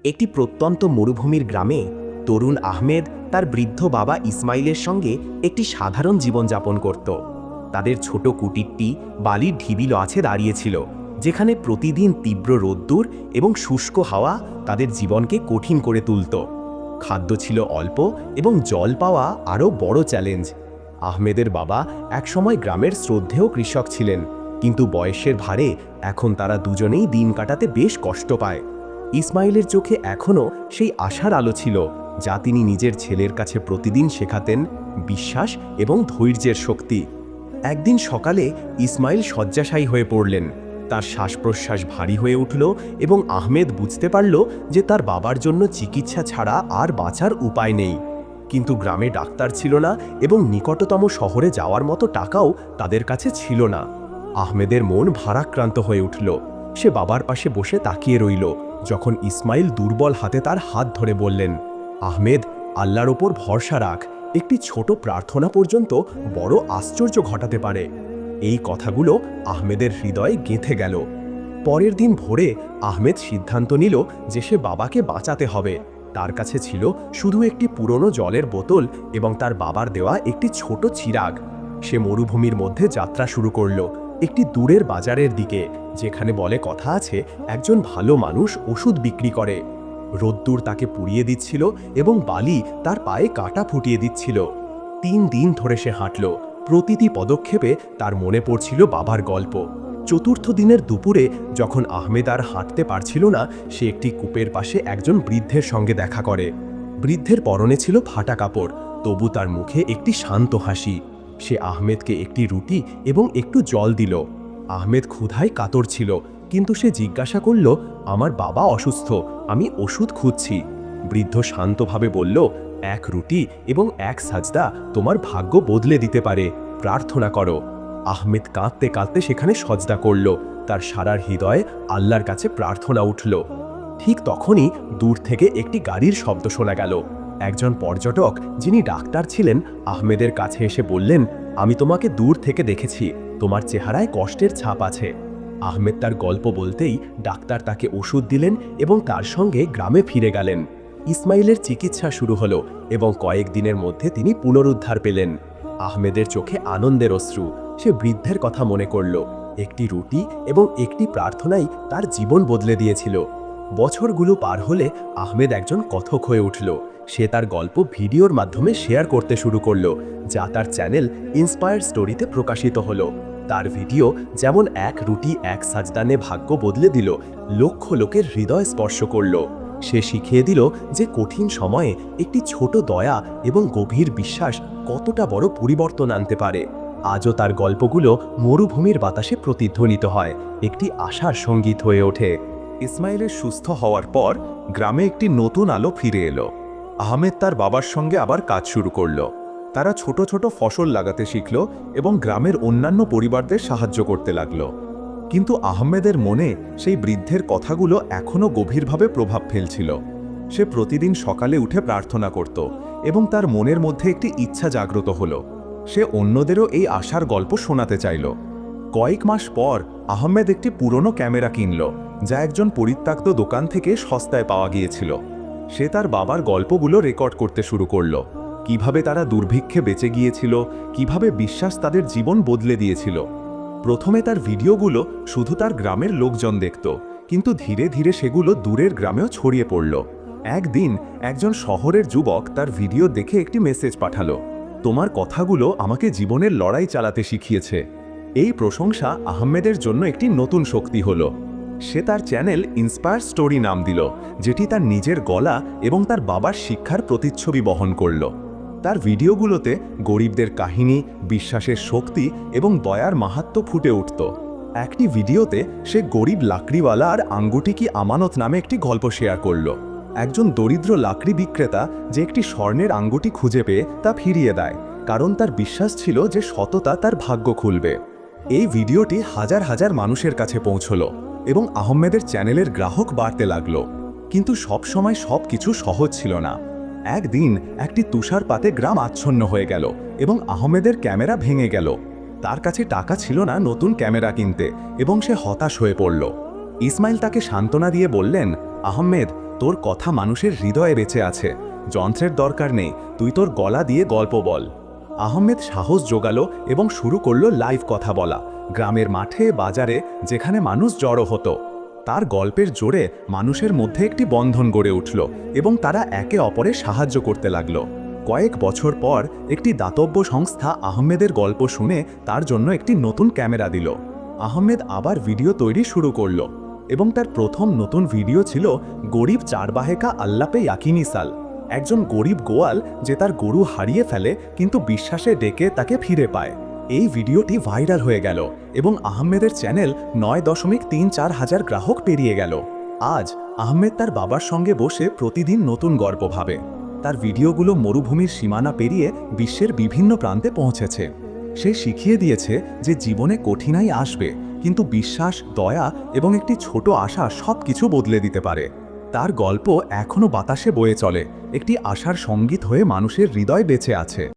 একটি প্রত্যন্ত মরুভূমির গ্রামে তরুণ আহমেদ তার বৃদ্ধ বাবা ইসমাইলের সঙ্গে একটি সাধারণ জীবনযাপন করত। তাদের ছোট কুটিরটি বালির ঢিবিল আছে দাঁড়িয়েছিল, যেখানে প্রতিদিন তীব্র রোদ্দুর এবং শুষ্ক হাওয়া তাদের জীবনকে কঠিন করে তুলত। খাদ্য ছিল অল্প এবং জল পাওয়া আরও বড় চ্যালেঞ্জ। আহমেদের বাবা একসময় গ্রামের শ্রদ্ধেয় কৃষক ছিলেন, কিন্তু বয়সের ভারে এখন তারা দুজনেই দিন কাটাতে বেশ কষ্ট পায়। ইসমাইলের চোখে এখনও সেই আশার আলো ছিল, যা তিনি নিজের ছেলের কাছে প্রতিদিন শেখাতেন: বিশ্বাস এবং ধৈর্যের শক্তি। একদিন সকালে ইসমাইল শয্যাশায়ী হয়ে পড়লেন। তার শ্বাস প্রশ্বাস ভারী হয়ে উঠল এবং আহমেদ বুঝতে পারল যে তার বাবার জন্য চিকিৎসা ছাড়া আর বাঁচার উপায় নেই। কিন্তু গ্রামে ডাক্তার ছিল না এবং নিকটতম শহরে যাওয়ার মতো টাকাও তাদের কাছে ছিল না। আহমেদের মন ভারাক্রান্ত হয়ে উঠল। সে বাবার পাশে বসে তাকিয়ে রইল, যখন ইসমাইল দুর্বল হাতে তার হাত ধরে বললেন, আহমেদ, আল্লাহর ওপর ভরসা রাখ, একটি ছোট প্রার্থনা পর্যন্ত বড় আশ্চর্য ঘটাতে পারে। এই কথাগুলো আহমেদের হৃদয়ে গেঁথে গেল। পরের দিন ভোরে আহমেদ সিদ্ধান্ত নিল যে সে বাবাকে বাঁচাতে হবে। তার কাছে ছিল শুধু একটি পুরনো জলের বোতল এবং তার বাবার দেওয়া একটি ছোট চিরাগ। সে মরুভূমির মধ্যে যাত্রা শুরু করল, একটি দূরের বাজারের দিকে, যেখানে বলে কথা আছে একজন ভালো মানুষ ওষুধ বিক্রি করে। রোদ্দুর তাকে পুড়িয়ে দিচ্ছিল এবং বালি তার পায়ে কাঁটা ফুটিয়ে দিচ্ছিল। 3 দিন ধরে সে হাঁটল। প্রতিটি পদক্ষেপে তার মনে পড়ছিল বাবার গল্প। চতুর্থ দিনের দুপুরে যখন আহমেদ আর হাঁটতে পারছিল না, সে একটি কূপের পাশে একজন বৃদ্ধের সঙ্গে দেখা করে। বৃদ্ধের পরনে ছিল ফাটা কাপড়, তবু তার মুখে একটি শান্ত হাসি। সে আহমেদকে একটি রুটি এবং একটু জল দিল। আহমেদ ক্ষুধায় কাতর ছিল, কিন্তু সে জিজ্ঞাসা করল, আমার বাবা অসুস্থ, আমি ওষুধ খুঁজছি। বৃদ্ধ শান্তভাবে বলল, এক রুটি এবং এক সাজদা তোমার ভাগ্য বদলে দিতে পারে, প্রার্থনা করো। আহমেদ কাঁদতে কাঁদতে সেখানে সজদা করল। তার সারার হৃদয়ে আল্লাহর কাছে প্রার্থনা উঠল। ঠিক তখনই দূর থেকে একটি গাড়ির শব্দ শোনা গেল। একজন পর্যটক, যিনি ডাক্তার ছিলেন, আহমেদের কাছে এসে বললেন, আমি তোমাকে দূর থেকে দেখেছি, তোমার চেহারায় কষ্টের ছাপ আছে। আহমেদ তার গল্প বলতেই ডাক্তার তাকে ওষুধ দিলেন এবং তার সঙ্গে গ্রামে ফিরে গেলেন। ইসমাইলের চিকিৎসা শুরু হলো এবং কয়েকদিনের মধ্যে তিনি পুনরুদ্ধার পেলেন। আহমেদের চোখে আনন্দের অশ্রু। সে বৃদ্ধের কথা মনে করল। একটি রুটি এবং একটি প্রার্থনাই তার জীবন বদলে দিয়েছিল। বছরগুলো পার হলে আহমেদ একজন কথক হয়ে উঠল। সে তার গল্প ভিডিওর মাধ্যমে শেয়ার করতে শুরু করল, যা তার চ্যানেল ইন্সপায়ার স্টোরিতে প্রকাশিত হলো। তার ভিডিও যেমন এক রুটি এক সাজদানে ভাগ্য বদলে দিল, লক্ষ লোকের হৃদয় স্পর্শ করল। সে শিখিয়ে দিল যে কঠিন সময়ে একটি ছোট দয়া এবং গভীর বিশ্বাস কতটা বড় পরিবর্তন আনতে পারে। আজও তার গল্পগুলো মরুভূমির বাতাসে প্রতিধ্বনিত হয়, একটি আশার সঙ্গীত হয়ে ওঠে। ইসমাইলের সুস্থ হওয়ার পর গ্রামে একটি নতুন আলো ফিরে এলো। আহমেদ তার বাবার সঙ্গে আবার কাজ শুরু করল। তারা ছোট ছোট ফসল লাগাতে শিখল এবং গ্রামের অন্যান্য পরিবারদের সাহায্য করতে লাগল। কিন্তু আহমেদের মনে সেই বৃদ্ধের কথাগুলো এখনও গভীরভাবে প্রভাব ফেলছিল। সে প্রতিদিন সকালে উঠে প্রার্থনা করত এবং তার মনের মধ্যে একটি ইচ্ছা জাগ্রত হলো। সে অন্যদেরও এই আশার গল্প শোনাতে চাইল। কয়েক মাস পর আহমেদ একটি পুরনো ক্যামেরা কিনল, যা একজন পরিত্যক্ত দোকান থেকে সস্তায় পাওয়া গিয়েছিল। সে তার বাবার গল্পগুলো রেকর্ড করতে শুরু করল, কিভাবে তারা দুর্ভিক্ষে বেঁচে গিয়েছিল, কিভাবে বিশ্বাস তাদের জীবন বদলে দিয়েছিল। প্রথমে তার ভিডিওগুলো শুধু তার গ্রামের লোকজন দেখত, কিন্তু ধীরে ধীরে সেগুলো দূরের গ্রামেও ছড়িয়ে পড়ল। একদিন একজন শহরের যুবক তার ভিডিও দেখে একটি মেসেজ পাঠালো, তোমার কথাগুলো আমাকে জীবনের লড়াই চালাতে শিখিয়েছে। এই প্রশংসা আহমেদের জন্য একটি নতুন শক্তি হলো। সে তার চ্যানেল ইন্সপায়ার স্টোরি নাম দিল, যেটি তার নিজের গলা এবং তার বাবার শিক্ষার প্রতিচ্ছবি বহন করল। তার ভিডিওগুলোতে গরিবদের কাহিনী, বিশ্বাসের শক্তি এবং দয়ার মাহাত্ম্য ফুটে উঠত। একটি ভিডিওতে সে গরিব লাকড়িওয়ালা আর আঙ্গুটি কি আমানত নামে একটি গল্প শেয়ার করল। একজন দরিদ্র লাকড়ি বিক্রেতা যে একটি স্বর্ণের আঙ্গুটি খুঁজে পেয়ে তা ফিরিয়ে দেয়, কারণ তার বিশ্বাস ছিল যে সততা তার ভাগ্য খুলবে। এই ভিডিওটি হাজার হাজার মানুষের কাছে পৌঁছল এবং আহমেদের চ্যানেলের গ্রাহক বাড়তে লাগল। কিন্তু সব সময় সব কিছু সহজ ছিল না। একদিন একটি তুষারপাতে গ্রাম আচ্ছন্ন হয়ে গেল এবং আহমেদের ক্যামেরা ভেঙে গেল। তার কাছে টাকা ছিল না নতুন ক্যামেরা কিনতে এবং সে হতাশ হয়ে পড়ল। ইসমাইল তাকে সান্ত্বনা দিয়ে বললেন, আহমেদ, তোর কথা মানুষের হৃদয়ে বেঁচে আছে, যন্ত্রের দরকার নেই, তুই তোর গলা দিয়ে গল্প বল। আহমেদ সাহস জোগালো এবং শুরু করলো লাইভ কথা বলা, গ্রামের মাঠে বাজারে যেখানে মানুষ জড়ো হতো। তার গল্পের জোরে মানুষের মধ্যে একটি বন্ধন গড়ে উঠল এবং তারা একে অপরের সাহায্য করতে লাগলো। কয়েক বছর পর একটি দাতব্য সংস্থা আহমেদের গল্প শুনে তার জন্য একটি নতুন ক্যামেরা দিল। আহমেদ আবার ভিডিও তৈরি শুরু করলো এবং তার প্রথম নতুন ভিডিও ছিল গরিব চারবাহেকা আল্লাপে ইয়াকিনি সাল, একজন গরিব গোয়াল যে তার গরু হারিয়ে ফেলে কিন্তু বিশ্বাসে ডেকে তাকে ফিরে পায়। এই ভিডিওটি ভাইরাল হয়ে গেল এবং আহমেদের চ্যানেল 9.34 হাজার গ্রাহক পেরিয়ে গেল। আজ আহমেদ তার বাবার সঙ্গে বসে প্রতিদিন নতুন গল্প ভাবে। তার ভিডিওগুলো মরুভূমির সীমানা পেরিয়ে বিশ্বের বিভিন্ন প্রান্তে পৌঁছেছে। সে শিখিয়ে দিয়েছে যে জীবনে কঠিনাই আসবে, কিন্তু বিশ্বাস, দয়া এবং একটি ছোট আশা সব কিছু বদলে দিতে পারে। তার গল্প এখনও বাতাসে বয়ে চলে, একটি আশার সঙ্গীত হয়ে মানুষের হৃদয় বেঁচে আছে।